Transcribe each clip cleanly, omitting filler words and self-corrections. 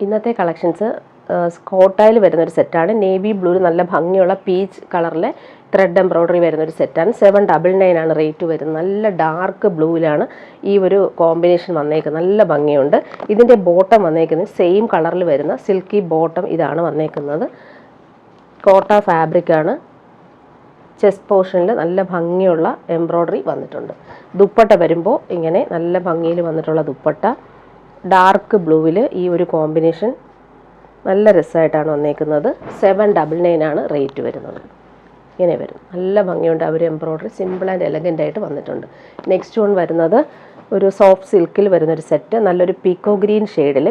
ഇന്നത്തെ കളക്ഷൻസ് കോട്ടയിൽ വരുന്നൊരു സെറ്റാണ്. നേവി ബ്ലൂവിൽ നല്ല ഭംഗിയുള്ള പീച്ച് കളറിലെ ത്രെഡ് എംബ്രോയ്ഡറി വരുന്നൊരു സെറ്റാണ്. 799 ആണ് റേറ്റ് വരുന്നത്. നല്ല ഡാർക്ക് ബ്ലൂവിലാണ് ഈ ഒരു കോമ്പിനേഷൻ വന്നേക്കുന്നത്. നല്ല ഭംഗിയുണ്ട്. ഇതിൻ്റെ ബോട്ടം വന്നേക്കുന്നത് സെയിം കളറിൽ വരുന്ന സിൽക്കി ബോട്ടം ഇതാണ് വന്നേക്കുന്നത്. കോട്ട ഫാബ്രിക്കാണ്. ചെസ്റ്റ് പോർഷനിൽ നല്ല ഭംഗിയുള്ള എംബ്രോയ്ഡറി വന്നിട്ടുണ്ട്. ദുപ്പട്ട വരുമ്പോൾ ഇങ്ങനെ നല്ല ഭംഗിയിൽ വന്നിട്ടുള്ള ദുപ്പട്ട. ഡാർക്ക് ബ്ലൂവിൽ ഈ ഒരു കോമ്പിനേഷൻ നല്ല രസമായിട്ടാണ് വന്നേക്കുന്നത്. 799 ആണ് റേറ്റ് വരുന്നത്. ഇങ്ങനെ വരും. നല്ല ഭംഗിയുണ്ട്. അവർ എംബ്രോയ്ഡറി സിമ്പിൾ ആൻഡ് എലഗൻ്റ് ആയിട്ട് വന്നിട്ടുണ്ട്. നെക്സ്റ്റ് വൺ വരുന്നത് ഒരു സോഫ്റ്റ് സിൽക്കിൽ വരുന്നൊരു സെറ്റ്. നല്ലൊരു പീക്കോ ഗ്രീൻ ഷെയ്ഡിൽ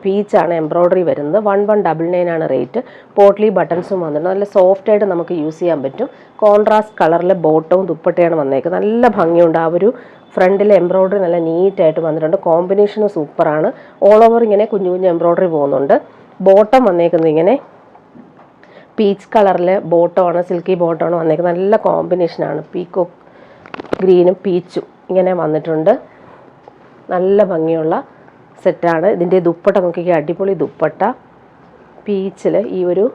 പീച്ചാണ് എംബ്രോയ്ഡറി വരുന്നത്. 1199 ആണ് റേറ്റ്. പോട്ട്ലി ബട്ടൺസും വന്നിട്ടുണ്ട്. നല്ല സോഫ്റ്റായിട്ട് നമുക്ക് യൂസ് ചെയ്യാൻ പറ്റും. കോൺട്രാസ്റ്റ് കളറിലെ ബോട്ടവും ദുപ്പട്ടയാണ് വന്നേക്കുന്നത്. നല്ല ഭംഗിയുണ്ട്. ആ ഒരു ഫ്രണ്ടിലെ എംബ്രോയ്ഡറി നല്ല നീറ്റായിട്ട് വന്നിട്ടുണ്ട്. കോമ്പിനേഷനും സൂപ്പറാണ്. ഓൾ ഓവർ ഇങ്ങനെ കുഞ്ഞു കുഞ്ഞു എംബ്രോയ്ഡറി പോകുന്നുണ്ട്. ബോട്ടം വന്നേക്കുന്നത് ഇങ്ങനെ പീച്ച് കളറിലെ ബോട്ടമാണ്, സിൽക്കി ബോട്ടമാണ് വന്നേക്കുന്നത്. നല്ല കോമ്പിനേഷനാണ്. പീക്കോ ഗ്രീനും പീച്ചും ഇങ്ങനെ വന്നിട്ടുണ്ട്. നല്ല ഭംഗിയുള്ള സെറ്റാണ്. ഇതിൻ്റെ ദുപ്പട്ട നോക്കിക്കുക, അടിപൊളി ദുപ്പട്ട. പീച്ചിൽ ഈ ഒരു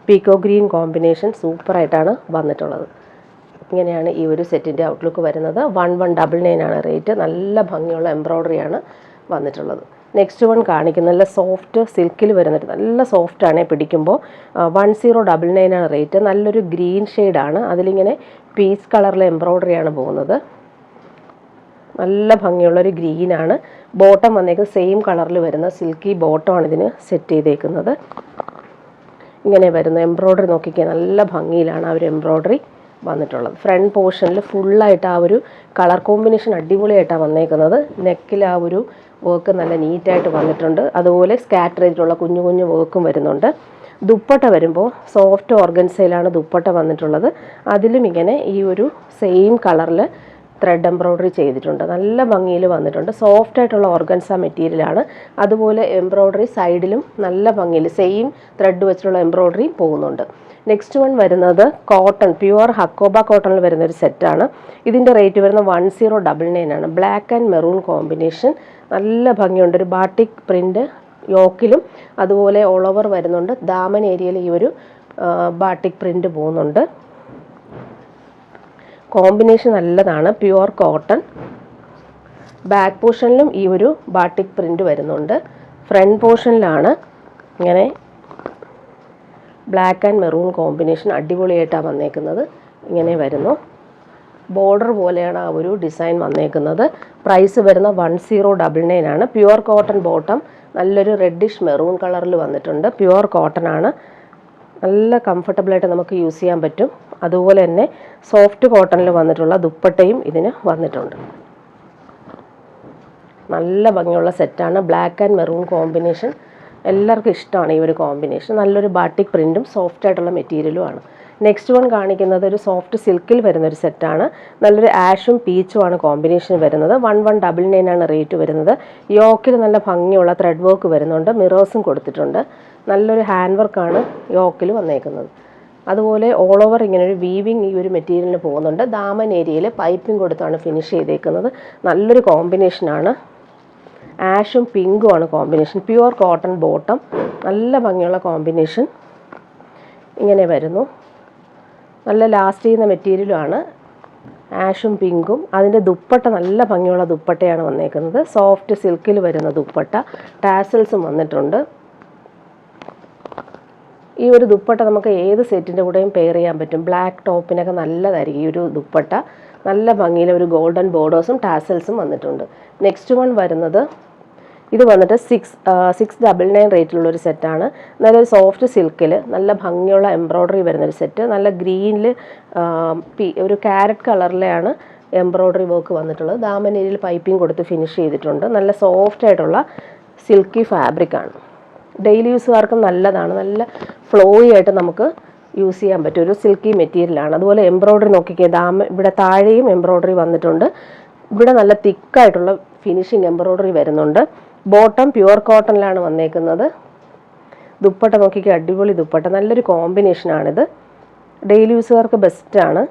പീക്കോ ഗ്രീൻ കോമ്പിനേഷൻ സൂപ്പറായിട്ടാണ് വന്നിട്ടുള്ളത്. ഇങ്ങനെയാണ് ഈ ഒരു സെറ്റിൻ്റെ ഔട്ട്ലുക്ക് വരുന്നത്. 1199 ആണ് റേറ്റ്. നല്ല ഭംഗിയുള്ള എംബ്രോയ്ഡറിയാണ് വന്നിട്ടുള്ളത്. നെക്സ്റ്റ് വൺ കാണിക്കുന്ന നല്ല സോഫ്റ്റ് സിൽക്കിൽ വരുന്നത്. നല്ല സോഫ്റ്റാണ് പിടിക്കുമ്പോൾ. 1099 ആണ് റേറ്റ്. നല്ലൊരു ഗ്രീൻ ഷെയ്ഡാണ്. അതിലിങ്ങനെ പീച്ച് കളറിലെ എംബ്രോയ്ഡറിയാണ് പോകുന്നത്. നല്ല ഭംഗിയുള്ളൊരു ഗ്രീനാണ്. ബോട്ടം വന്നേക്കുന്നത് സെയിം കളറിൽ വരുന്ന സിൽക്കി ബോട്ടമാണ് ഇതിന് സെറ്റ് ചെയ്തേക്കുന്നത്. ഇങ്ങനെ വരുന്ന എംബ്രോയ്ഡറി നോക്കിക്കുക, നല്ല ഭംഗിയിലാണ് ആ ഒരു എംബ്രോയ്ഡറി വന്നിട്ടുള്ളത്. ഫ്രണ്ട് പോർഷനിൽ ഫുള്ളായിട്ട് ആ ഒരു കളർ കോമ്പിനേഷൻ അടിപൊളിയായിട്ടാണ് വന്നേക്കുന്നത്. നെക്കിൽ ആ ഒരു വർക്ക് നല്ല നീറ്റായിട്ട് വന്നിട്ടുണ്ട്. അതുപോലെ സ്കാറ്റർ ചെയ്തിട്ടുള്ള കുഞ്ഞു കുഞ്ഞു വർക്കും വരുന്നുണ്ട്. ദുപ്പട്ട വരുമ്പോൾ സോഫ്റ്റ് ഓർഗൻസയിലാണ് ദുപ്പട്ട വന്നിട്ടുള്ളത്. അതിലും ഇങ്ങനെ ഈ ഒരു സെയിം കളറിൽ ത്രെഡ് എംബ്രോയ്ഡറി ചെയ്തിട്ടുണ്ട്. നല്ല ഭംഗിയിൽ വന്നിട്ടുണ്ട്. സോഫ്റ്റ് ആയിട്ടുള്ള ഓർഗൻസ മെറ്റീരിയലാണ്. അതുപോലെ എംബ്രോയ്ഡറി സൈഡിലും നല്ല ഭംഗിയിൽ സെയിം ത്രെഡ് വെച്ചിട്ടുള്ള എംബ്രോയ്ഡറി പോകുന്നുണ്ട്. നെക്സ്റ്റ് വൺ വരുന്നത് കോട്ടൺ, പ്യുവർ ഹക്കോബ കോട്ടണിൽ വരുന്നൊരു സെറ്റാണ്. ഇതിൻ്റെ റേറ്റ് വരുന്നത് 1099 ആണ്. Black and maroon combination. നല്ല ഭംഗിയുണ്ട്. ഒരു ബാട്ടിക് പ്രിൻ്റ് യോക്കിലും അതുപോലെ ഓൾ ഓവർ വരുന്നുണ്ട്. ദാമൻ ഏരിയയിൽ ഈ ഒരു ബാട്ടിക് പ്രിൻ്റ് പോകുന്നുണ്ട്. കോമ്പിനേഷൻ നല്ലതാണ്. Pure cotton. ബാക്ക് പോർഷനിലും ഈ ഒരു ബാട്ടിക് പ്രിൻ്റ് വരുന്നുണ്ട്. ഫ്രണ്ട് പോർഷനിലാണ് ഇങ്ങനെ ബ്ലാക്ക് ആൻഡ് മെറൂൺ കോമ്പിനേഷൻ അടിപൊളിയായിട്ടാണ് വന്നേക്കുന്നത്. ഇങ്ങനെ വരുന്നു. ബോർഡർ പോലെയാണ് ആ ഒരു ഡിസൈൻ വന്നേക്കുന്നത്. പ്രൈസ് വരുന്ന 1099 ആണ്. പ്യുവർ കോട്ടൺ ബോട്ടം നല്ലൊരു റെഡിഷ് മെറൂൺ കളറിൽ വന്നിട്ടുണ്ട്. പ്യുവർ കോട്ടൺ ആണ്. നല്ല കംഫർട്ടബിളായിട്ട് നമുക്ക് യൂസ് ചെയ്യാൻ പറ്റും. അതുപോലെ തന്നെ സോഫ്റ്റ് കോട്ടണിൽ വന്നിട്ടുള്ള ദുപ്പട്ടയും ഇതിന് വന്നിട്ടുണ്ട്. നല്ല ഭംഗിയുള്ള സെറ്റാണ്. ബ്ലാക്ക് ആൻഡ് മെറൂൺ കോമ്പിനേഷൻ എല്ലാവർക്കും ഇഷ്ടമാണ് ഈ ഒരു കോമ്പിനേഷൻ. നല്ലൊരു ബാട്ടിക് പ്രിൻറ്റും സോഫ്റ്റ് ആയിട്ടുള്ള മെറ്റീരിയലും ആണ്. നെക്സ്റ്റ് വൺ കാണിക്കുന്നത് ഒരു സോഫ്റ്റ് സിൽക്കിൽ വരുന്നൊരു സെറ്റാണ്. നല്ലൊരു ആഷും പീച്ചുമാണ് കോമ്പിനേഷൻ വരുന്നത്. 1199 ആണ് റേറ്റ് വരുന്നത്. യോക്കിൽ നല്ല ഭംഗിയുള്ള ത്രെഡ് വർക്ക് വരുന്നുണ്ട്. മിറേഴ്സും കൊടുത്തിട്ടുണ്ട്. നല്ലൊരു ഹാൻഡ് വർക്കാണ് യോക്കിൽ വന്നേക്കുന്നത്. അതുപോലെ ഓൾ ഓവർ ഇങ്ങനെ ഒരു വീവിങ് ഈ ഒരു മെറ്റീരിയലിന് പോകുന്നുണ്ട്. ദാമൻ ഏരിയയിൽ പൈപ്പിംഗ് കൊടുത്താണ് ഫിനിഷ് ചെയ്തേക്കുന്നത്. നല്ലൊരു കോമ്പിനേഷനാണ്. ആഷും പിങ്കും ആണ് കോമ്പിനേഷൻ. Pure cotton bottom. നല്ല ഭംഗിയുള്ള കോമ്പിനേഷൻ. ഇങ്ങനെ വരുന്നു. നല്ല ലാസ്റ്റ് ചെയ്യുന്ന മെറ്റീരിയലുമാണ്. ആഷും പിങ്കും. അതിൻ്റെ ദുപ്പട്ട നല്ല ഭംഗിയുള്ള ദുപ്പട്ടയാണ് വന്നേക്കുന്നത്. സോഫ്റ്റ് സിൽക്കിൽ വരുന്ന ദുപ്പട്ട. ടാസൽസും വന്നിട്ടുണ്ട്. ഈ ഒരു ദുപ്പട്ട നമുക്ക് ഏത് സെറ്റിൻ്റെ കൂടെയും പെയർ ചെയ്യാൻ പറ്റും. ബ്ലാക്ക് ടോപ്പിനൊക്കെ നല്ലതായിരിക്കും ഈ ഒരു ദുപ്പട്ട. നല്ല ഭംഗിയിൽ ഒരു ഗോൾഡൻ ബോർഡേഴ്സും ടാസൽസും വന്നിട്ടുണ്ട്. നെക്സ്റ്റ് വൺ വരുന്നത് ഇത് വന്നിട്ട് 699 റേറ്റിലുള്ളൊരു സെറ്റാണ്. നല്ലൊരു സോഫ്റ്റ് സിൽക്കിൽ നല്ല ഭംഗിയുള്ള എംബ്രോയ്ഡറി വരുന്നൊരു സെറ്റ്. നല്ല ഗ്രീനിൽ ഒരു ക്യാരറ്റ് കളറിലെയാണ് എംബ്രോയ്ഡറി വർക്ക് വന്നിട്ടുള്ളത്. ദാമൻ ഏരിയയിൽ പൈപ്പിംഗ് കൊടുത്ത് ഫിനിഷ് ചെയ്തിട്ടുണ്ട്. നല്ല സോഫ്റ്റ് ആയിട്ടുള്ള സിൽക്കി ഫാബ്രിക്കാണ്. ഡെയിലി യൂസുകാർക്കും നല്ലതാണ്. നല്ല ഫ്ലോയി ആയിട്ട് നമുക്ക് യൂസ് ചെയ്യാൻ പറ്റും. ഒരു സിൽക്കി മെറ്റീരിയലാണ്. അതുപോലെ എംബ്രോയ്ഡറി നോക്കിക്കുക. ഇവിടെ താഴെയും എംബ്രോയ്ഡറി വന്നിട്ടുണ്ട്. ഇവിടെ നല്ല തിക്കായിട്ടുള്ള ഫിനിഷിങ് എംബ്രോയ്ഡറി വരുന്നുണ്ട്. ബോട്ടം പ്യുവർ കോട്ടണിലാണ് വന്നേക്കുന്നത്. ദുപ്പട്ട നോക്കിക്കുക, അടിപൊളി ദുപ്പട്ട. നല്ലൊരു കോമ്പിനേഷനാണിത്. ഡെയിലി യൂസുകാർക്ക് ബെസ്റ്റാണ്.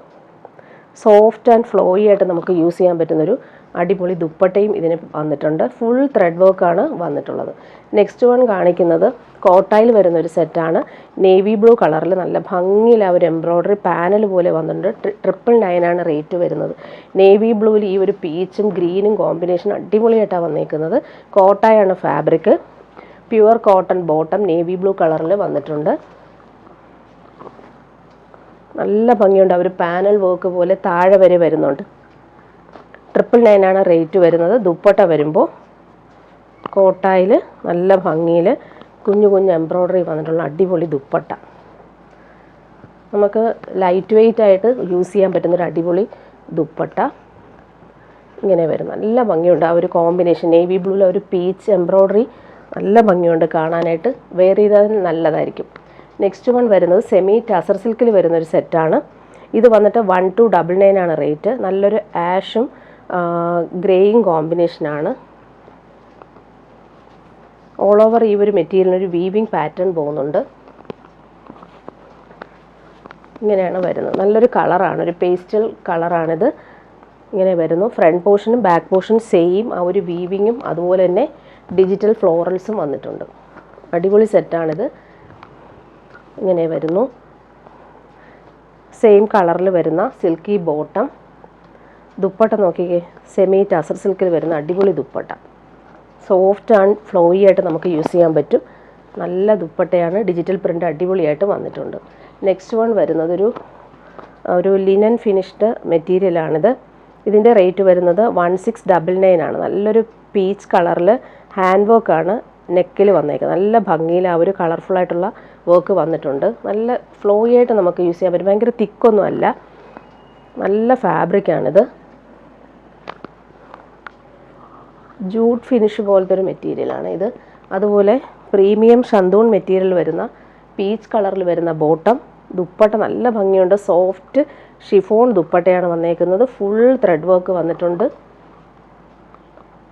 സോഫ്റ്റ് ആൻഡ് ഫ്ലോയി ആയിട്ട് നമുക്ക് യൂസ് ചെയ്യാൻ പറ്റുന്നൊരു അടിപൊളി ദുപ്പട്ടയും ഇതിന് വന്നിട്ടുണ്ട്. ഫുൾ ത്രെഡ് വർക്കാണ് വന്നിട്ടുള്ളത്. നെക്സ്റ്റ് വൺ കാണിക്കുന്നത് കോട്ടായിൽ വരുന്ന ഒരു സെറ്റാണ്. നേവി ബ്ലൂ കളറിൽ നല്ല ഭംഗിയിൽ ആ ഒരു എംബ്രോയ്ഡറി പാനൽ പോലെ വന്നിട്ടുണ്ട്. 999 ആണ് റേറ്റ് വരുന്നത്. നേവി ബ്ലൂവിൽ ഈ ഒരു പീച്ചും ഗ്രീനും കോമ്പിനേഷൻ അടിപൊളിയായിട്ടാണ് വന്നേക്കുന്നത്. കോട്ടായാണ് fabric. Pure cotton bottom navy blue കളറിൽ വന്നിട്ടുണ്ട്. നല്ല ഭംഗിയുണ്ട്. ആ ഒരു പാനൽ വർക്ക് പോലെ താഴെ വരെ വരുന്നുണ്ട്. 999 ആണ് റേറ്റ് വരുന്നത്. ദുപ്പട്ട വരുമ്പോൾ കോട്ടായിൽ നല്ല ഭംഗിയിൽ കുഞ്ഞു കുഞ്ഞു എംബ്രോയ്ഡറി വന്നിട്ടുള്ള അടിപൊളി ദുപ്പട്ട. നമുക്ക് ലൈറ്റ് വെയ്റ്റ് ആയിട്ട് യൂസ് ചെയ്യാൻ പറ്റുന്നൊരു അടിപൊളി ദുപ്പട്ട ഇങ്ങനെ വരും. നല്ല ഭംഗിയുണ്ട്. ആ ഒരു കോമ്പിനേഷൻ നേവി ബ്ലൂവിലെ ഒരു പീച്ച് എംബ്രോയ്ഡറി നല്ല ഭംഗിയുണ്ട് കാണാനായിട്ട്. വെയർ ചെയ്താൽ നല്ലതായിരിക്കും. നെക്സ്റ്റ് വൺ വരുന്നത് സെമി ടസർ സിൽക്കിൽ വരുന്നൊരു സെറ്റാണ്. ഇത് വന്നിട്ട് 1299 ആണ് റേറ്റ്. നല്ലൊരു ആഷും ഗ്രേയും കോമ്പിനേഷനാണ്. ഓൾ ഓവർ ഈ ഒരു മെറ്റീരിയലിനൊരു വീവിങ് പാറ്റേൺ പോകുന്നുണ്ട്. ഇങ്ങനെയാണ് വരുന്നത്. നല്ലൊരു കളറാണ്, ഒരു പേസ്റ്റൽ കളറാണിത്. ഇങ്ങനെ വരുന്നു. ഫ്രണ്ട് പോർഷനും ബാക്ക് പോർഷനും സെയിം ആ ഒരു വീവിങ്ങും അതുപോലെ തന്നെ ഡിജിറ്റൽ ഫ്ലോറൽസും വന്നിട്ടുണ്ട്. അടിപൊളി സെറ്റാണിത്. ഇങ്ങനെ വരുന്നു. സെയിം കളറിൽ വരുന്ന സിൽക്കി ബോട്ടം. ദുപ്പട്ട നോക്കിക്കേ, സെമി ടസർ സിൽക്കിൽ വരുന്ന അടിപൊളി ദുപ്പട്ട. സോഫ്റ്റ് ആൻഡ് ഫ്ലോയി ആയിട്ട് നമുക്ക് യൂസ് ചെയ്യാൻ പറ്റും. നല്ല ദുപ്പട്ടയാണ്. ഡിജിറ്റൽ പ്രിൻ്റ് അടിപൊളിയായിട്ട് വന്നിട്ടുണ്ട്. നെക്സ്റ്റ് വൺ വരുന്നത് ഒരു ലിനൻ ഫിനിഷ്ഡ് മെറ്റീരിയലാണിത്. ഇതിൻ്റെ റേറ്റ് വരുന്നത് 1699 ആണ്. നല്ലൊരു പീച്ച് കളറിൽ ഹാൻഡ് വർക്കാണ് നെക്കിൽ വന്നേക്കുന്നത്. നല്ല ഭംഗിയിൽ ആ ഒരു കളർഫുള്ളായിട്ടുള്ള വർക്ക് വന്നിട്ടുണ്ട്. നല്ല ഫ്ലോയി ആയിട്ട് നമുക്ക് യൂസ് ചെയ്യാൻ പറ്റും. ഭയങ്കര തിക്കൊന്നും അല്ല, നല്ല ഫാബ്രിക്കാണിത്. ജൂട്ട് ഫിനിഷ് പോലത്തെ ഒരു മെറ്റീരിയലാണ് ഇത്. അതുപോലെ പ്രീമിയം ഷന്തൂൺ മെറ്റീരിയൽ വരുന്ന പീച്ച് കളറിൽ വരുന്ന ബോട്ടം. ദുപ്പട്ട നല്ല ഭംഗിയുണ്ട്. സോഫ്റ്റ് ഷിഫോൺ ദുപ്പട്ടയാണ് വന്നേക്കുന്നത്. ഫുൾ ത്രെഡ് വർക്ക് വന്നിട്ടുണ്ട്.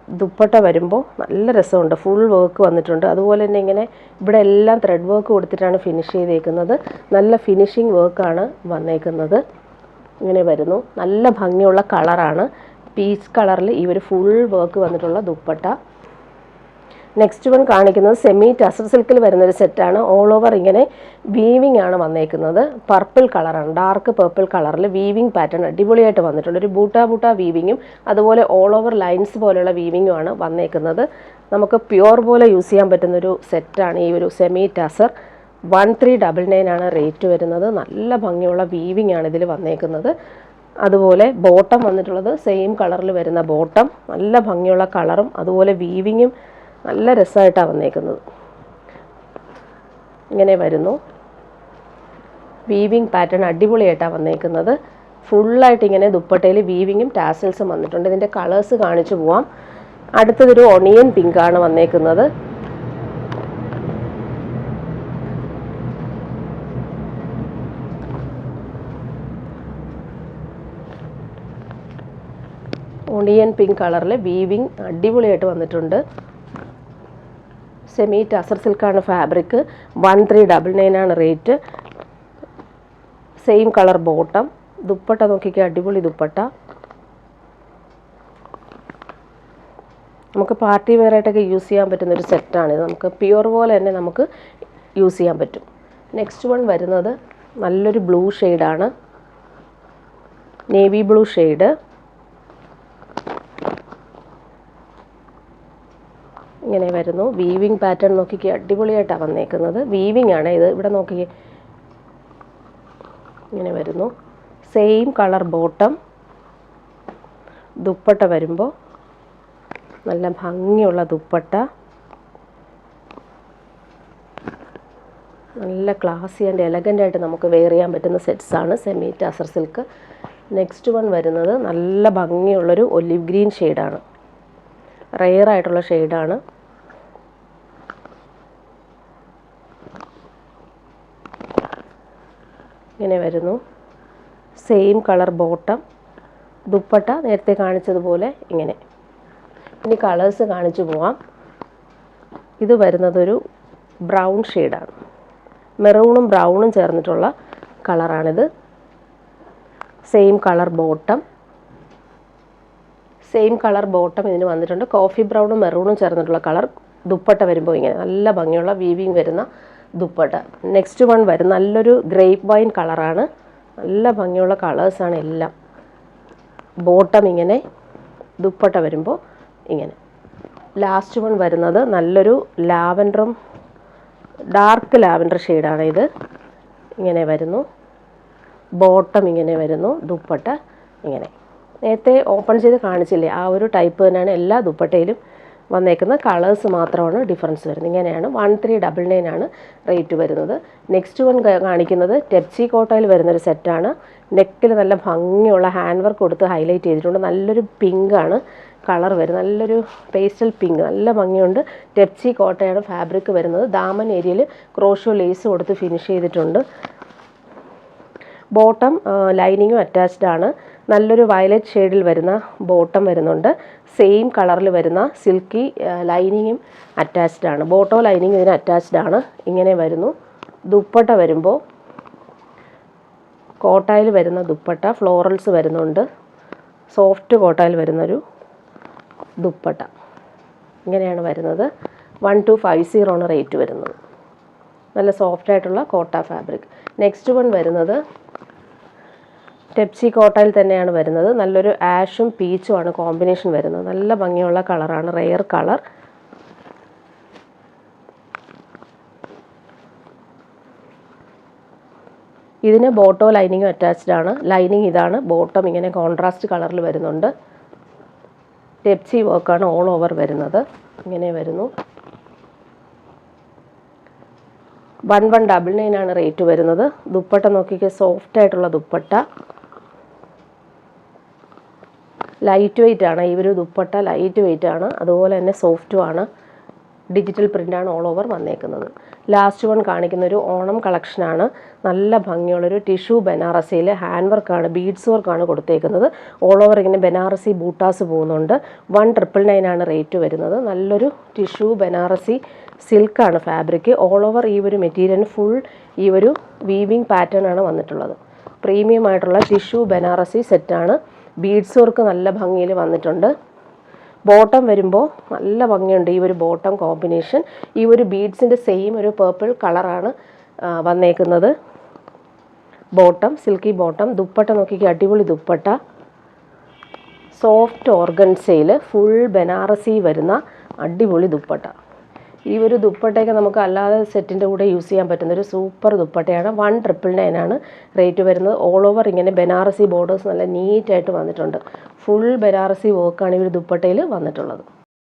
ദുപ്പട്ട വരുമ്പോൾ നല്ല രസമുണ്ട്. ഫുൾ വർക്ക് വന്നിട്ടുണ്ട്. അതുപോലെ തന്നെ ഇങ്ങനെ ഇവിടെ എല്ലാം ത്രെഡ് വർക്ക് കൊടുത്തിട്ടാണ് ഫിനിഷ് ചെയ്തേക്കുന്നത്. നല്ല ഫിനിഷിങ് വർക്കാണ് വന്നേക്കുന്നത്. ഇങ്ങനെ വരുന്നു. നല്ല ഭംഗിയുള്ള കളറാണ്. പീച്ച് കളറിൽ ഈ ഒരു ഫുൾ വർക്ക് വന്നിട്ടുള്ള ദുപ്പട്ട. നെക്സ്റ്റ് വൺ കാണിക്കുന്നത് സെമി ടസർ സിൽക്കിൽ വരുന്നൊരു സെറ്റാണ്. ഓൾ ഓവർ ഇങ്ങനെ വീവിങ് ആണ് വന്നേക്കുന്നത്. പർപ്പിൾ കളറാണ്, ഡാർക്ക് പർപ്പിൾ കളറിൽ വീവിങ് പാറ്റേൺ അടിപൊളിയായിട്ട് വന്നിട്ടുണ്ട്. ഒരു ബൂട്ട വീവിങ്ങും അതുപോലെ ഓൾ ഓവർ ലൈൻസ് പോലെയുള്ള വീവിങ്ങും ആണ് വന്നേക്കുന്നത്. നമുക്ക് പ്യുവർ പോലെ യൂസ് ചെയ്യാൻ പറ്റുന്നൊരു സെറ്റാണ് ഈ ഒരു സെമി ടസർ. 1399 ആണ് റേറ്റ് വരുന്നത്. നല്ല ഭംഗിയുള്ള വീവിങ് ആണ് ഇതിൽ വന്നേക്കുന്നത്. അതുപോലെ ബോട്ടം വന്നിട്ടുള്ളത് സെയിം കളറിൽ വരുന്ന ബോട്ടം. നല്ല ഭംഗിയുള്ള കളറും അതുപോലെ വീവിങ്ങും നല്ല രസമായിട്ടാണ് വന്നേക്കുന്നത്. ഇങ്ങനെ വരുന്നു. വീവിങ് പാറ്റേൺ അടിപൊളിയായിട്ടാണ് വന്നേക്കുന്നത്. ഫുള്ളായിട്ട് ഇങ്ങനെ ദുപ്പട്ടയിൽ വീവിങ്ങും ടാസൽസും വന്നിട്ടുണ്ട്. ഇതിൻ്റെ കളേഴ്സ് കാണിച്ചു പോവാം. അടുത്തതൊരു ഒണിയൻ പിങ്ക് ആണ് വന്നേക്കുന്നത്. ഒണിയൻ പിങ്ക് കളറിൽ വീവിങ് അടിപൊളിയായിട്ട് വന്നിട്ടുണ്ട്. Semi tussar സിൽക്കാണ് fabric. 1399 ആണ് rate. Same colour bottom. Dupatta നോക്കിക്കുക, അടിപൊളി ദുപ്പട്ട. നമുക്ക് പാർട്ടി വെയർ ആയിട്ടൊക്കെ യൂസ് ചെയ്യാൻ പറ്റുന്നൊരു സെറ്റാണിത്. നമുക്ക് പ്യുവർ പോലെ തന്നെ നമുക്ക് യൂസ് ചെയ്യാൻ പറ്റും. നെക്സ്റ്റ് വൺ വരുന്നത് നല്ലൊരു ബ്ലൂ ഷെയ്ഡാണ്, നേവി ബ്ലൂ ഷെയ്ഡ്. ഇങ്ങനെ വരുന്നു. വീവിങ് പാറ്റേൺ നോക്കിക്കുക, അടിപൊളിയായിട്ടാണ് വന്നേക്കുന്നത്. വീവിങ് ആണ് ഇത്. ഇവിടെ നോക്കിക്കേ, ഇങ്ങനെ വരുന്നു. Same colour bottom. ദുപ്പട്ട വരുമ്പോൾ നല്ല ഭംഗിയുള്ള ദുപ്പട്ട. നല്ല ക്ലാസി ആൻഡ് എലഗൻ്റ് ആയിട്ട് നമുക്ക് വെയർ ചെയ്യാൻ പറ്റുന്ന സെറ്റ്സാണ് semi tussar silk. Next one വരുന്നത് നല്ല ഭംഗിയുള്ളൊരു ഒലിവ് ഗ്രീൻ ഷെയ്ഡാണ്. റെയർ ആയിട്ടുള്ള ഷെയ്ഡാണ്. ഇങ്ങനെ വരുന്നു. Same colour bottom. ദുപ്പട്ട നേരത്തെ കാണിച്ചതുപോലെ ഇങ്ങനെ. ഇനി കളേഴ്സ് കാണിച്ചു പോവാം. ഇത് വരുന്നതൊരു ബ്രൗൺ ഷെയ്ഡാണ്. മെറൂണും ബ്രൗണും ചേർന്നിട്ടുള്ള കളറാണിത്. Same colour bottom. Same colour bottom ഇതിന് വന്നിട്ടുണ്ട്. കോഫി ബ്രൗണും മെറൂണും ചേർന്നിട്ടുള്ള കളർ. ദുപ്പട്ട വരുമ്പോൾ ഇങ്ങനെ നല്ല ഭംഗിയുള്ള വീവിങ് വരുന്ന ദുപ്പട്ട. നെക്സ്റ്റ് വൺ വരും നല്ലൊരു ഗ്രേപ്പ് വൈൻ കളറാണ്. നല്ല ഭംഗിയുള്ള കളേഴ്സാണ് എല്ലാം. ബോട്ടം ഇങ്ങനെ, ദുപ്പട്ട വരുമ്പോൾ ഇങ്ങനെ. ലാസ്റ്റ് വൺ വരുന്നത് നല്ലൊരു ലാവൻഡറും ഡാർക്ക് ലാവൻഡർ ഷെയ്ഡാണ് ഇത്. ഇങ്ങനെ വരുന്നു. ബോട്ടം ഇങ്ങനെ വരുന്നു. ദുപ്പട്ട ഇങ്ങനെ. നേരത്തെ ഓപ്പൺ ചെയ്ത് കാണിച്ചില്ലേ, ആ ഒരു ടൈപ്പ് തന്നെയാണ് എല്ലാ ദുപ്പട്ടയിലും വന്നേക്കുന്ന. കളേഴ്സ് മാത്രമാണ് ഡിഫറൻസ് വരുന്നത്. ഇങ്ങനെയാണ് 1399 ആണ് റേറ്റ് വരുന്നത്. നെക്സ്റ്റ് വൺ കാണിക്കുന്നത് ടെപ്സി കോട്ടയിൽ വരുന്നൊരു സെറ്റാണ്. നെക്കിൽ നല്ല ഭംഗിയുള്ള ഹാൻഡ് വർക്ക് കൊടുത്ത് ഹൈലൈറ്റ് ചെയ്തിട്ടുണ്ട്. നല്ലൊരു പിങ്കാണ് കളർ വരുന്നത്. നല്ലൊരു പേസ്റ്റൽ പിങ്ക്, നല്ല ഭംഗിയുണ്ട്. ടെപ്സി കോട്ടയാണ് ഫാബ്രിക് വരുന്നത്. ദാമൻ ഏരിയയിൽ ക്രോഷോ ലേസ് കൊടുത്ത് ഫിനിഷ് ചെയ്തിട്ടുണ്ട്. ബോട്ടം ലൈനിങ്ങും അറ്റാച്ച്ഡ് ആണ്. നല്ലൊരു വയലറ്റ് ഷെയ്ഡിൽ വരുന്ന ബോട്ടം വരുന്നുണ്ട്. സെയിം കളറിൽ വരുന്ന സിൽക്കി ലൈനിങ്ങും അറ്റാച്ച്ഡ് ആണ്. ബോട്ടോ ലൈനിങ് ഇതിന് അറ്റാച്ച്ഡ് ആണ്. ഇങ്ങനെ വരുന്നു. ദുപ്പട്ട വരുമ്പോൾ കോട്ടായിൽ വരുന്ന ദുപ്പട്ട, ഫ്ലോറൽസ് വരുന്നുണ്ട്. സോഫ്റ്റ് കോട്ടായിൽ വരുന്നൊരു ദുപ്പട്ട ഇങ്ങനെയാണ് വരുന്നത്. 1250 ആണ് റേറ്റ് വരുന്നത്. നല്ല സോഫ്റ്റ് ആയിട്ടുള്ള കോട്ട ഫാബ്രിക്. നെക്സ്റ്റ് വൺ വരുന്നത് ടെപ്സി കോട്ടയിൽ തന്നെയാണ് വരുന്നത്. നല്ലൊരു ആഷും പീച്ചും ആണ് കോമ്പിനേഷൻ വരുന്നത്. നല്ല ഭംഗിയുള്ള കളറാണ്, റെയർ കളർ. ഇതിന് ബോട്ടോ ലൈനിങ്ങും അറ്റാച്ച്ഡ് ആണ്. ലൈനിങ് ഇതാണ്. ബോട്ടം ഇങ്ങനെ കോൺട്രാസ്റ്റ് കളറിൽ വരുന്നുണ്ട്. ടെപ്സി വർക്കാണ് ഓൾ ഓവർ വരുന്നത്. ഇങ്ങനെ വരുന്നു. 1199 ആണ് റേറ്റ് വരുന്നത്. ദുപ്പട്ട നോക്കിക്കേ, സോഫ്റ്റ് ആയിട്ടുള്ള ദുപ്പട്ട. ലൈറ്റ് വെയ്റ്റ് ആണ് ഈ ഒരു ദുപ്പട്ട. ലൈറ്റ് വെയ്റ്റ് ആണ്, അതുപോലെ തന്നെ സോഫ്റ്റും ആണ്. ഡിജിറ്റൽ പ്രിൻ്റാണ് ഓൾ ഓവർ വന്നേക്കുന്നത്. ലാസ്റ്റ് വൺ കാണിക്കുന്ന ഒരു ഓണം കളക്ഷനാണ്. നല്ല ഭംഗിയുള്ളൊരു ടിഷ്യൂ ബനാറസിയിൽ ഹാൻഡ് വർക്കാണ്, ബീഡ്സ് വർക്കാണ് കൊടുത്തേക്കുന്നത്. ഓൾ ഓവർ ഇങ്ങനെ ബനാറസി ബൂട്ടാസ് പോകുന്നുണ്ട്. 1999 ആണ് റേറ്റ് വരുന്നത്. നല്ലൊരു ടിഷ്യൂ ബനാറസി സിൽക്കാണ് ഫാബ്രിക്. ഓൾ ഓവർ ഈ ഒരു മെറ്റീരിയലിന് ഫുൾ ഈ ഒരു വീവിങ് പാറ്റേൺ ആണ് വന്നിട്ടുള്ളത്. പ്രീമിയം ആയിട്ടുള്ള ടിഷ്യൂ ബനാറസി സെറ്റാണ്. ബീഡ്സ് വർക്ക് നല്ല ഭംഗിയിൽ വന്നിട്ടുണ്ട്. ബോട്ടം വരുമ്പോൾ നല്ല ഭംഗിയുണ്ട് ഈ ഒരു ബോട്ടം കോമ്പിനേഷൻ. ഈ ഒരു ബീഡ്സിൻ്റെ സെയിം ഒരു പേർപ്പിൾ കളറാണ് വന്നേക്കുന്നത്. Bottom silky bottom. ദുപ്പട്ട നോക്കിക്ക്, അടിപൊളി ദുപ്പട്ട. സോഫ്റ്റ് ഓർഗൻസയിൽ ഫുൾ ബനാറസി വരുന്ന അടിപൊളി ദുപ്പട്ട. ഈ ഒരു ദുപ്പട്ടയൊക്കെ നമുക്ക് അല്ലാതെ സെറ്റിൻ്റെ കൂടെ യൂസ് ചെയ്യാൻ പറ്റുന്ന ഒരു സൂപ്പർ ദുപ്പട്ടയാണ്. 1999 ആണ് റേറ്റ് വരുന്നത്. ഓൾ ഓവർ ഇങ്ങനെ ബനാറസി ബോർഡേഴ്സ് നല്ല നീറ്റായിട്ട് വന്നിട്ടുണ്ട്. ഫുൾ ബനാറസി വർക്കാണ് ഈ ഒരു ദുപ്പട്ടയിൽ വന്നിട്ടുള്ളത്.